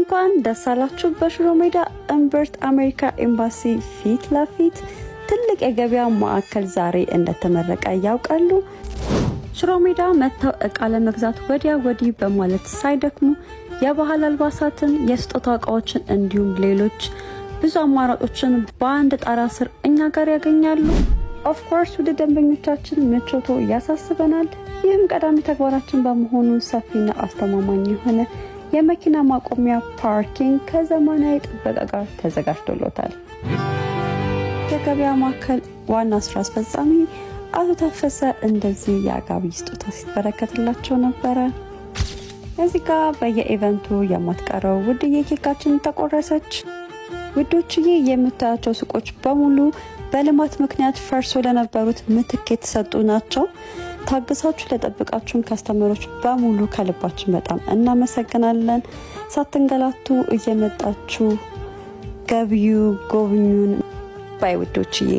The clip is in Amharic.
እንኳን ደስ አላችሁ። በሽሮ ሜዳ እምብርት አሜሪካ ኤምባሲ ፊት ለፊት ትልቅ የገበያ ማዕከል ዛሬ እንደተመረቀ ያውቃሉ? ሽሮ ሜዳ መጥተው እቃ ለመግዛት ወዲያ ወዲህ በማለት ሳይደክሙ የባህል አልባሳትን፣ የስጦታ እቃዎችን እንዲሁም ሌሎች ብዙ አማራጮችን በአንድ ጣራ ስር እኛ ጋር ያገኛሉ። ኦፍ ኮርስ ወደ ደንበኞቻችን ምቾቶ ያሳስበናል። ይህም ቀዳሚ ተግባራችን በመሆኑ ሰፊና አስተማማኝ የሆነ የመኪና ማቆሚያ ፓርኪንግ ከዘመናዊ ጥበቃ ጋር ተዘጋጅቶሎታል። የገበያ ማዕከል ዋና ስራ አስፈጻሚ አቶ ታፈሰ እንደዚህ የአጋቢ ስጦታ ሲበረከትላቸው ነበረ። እዚህ ጋር በየኢቨንቱ የማትቀረው ውድዬ ኬካችን ተቆረሰች። ውዶችዬ የምታያቸው ሱቆች በሙሉ በልማት ምክንያት ፈርሶ ለነበሩት ምትክ የተሰጡ ናቸው። ታግሳችሁ ለጠብቃችሁን ከስተመሮች በሙሉ ከልባችን በጣም እናመሰግናለን። ሳትንገላቱ እየመጣችሁ ገቢዩ ጎብኙን ባይ ውዶችዬ።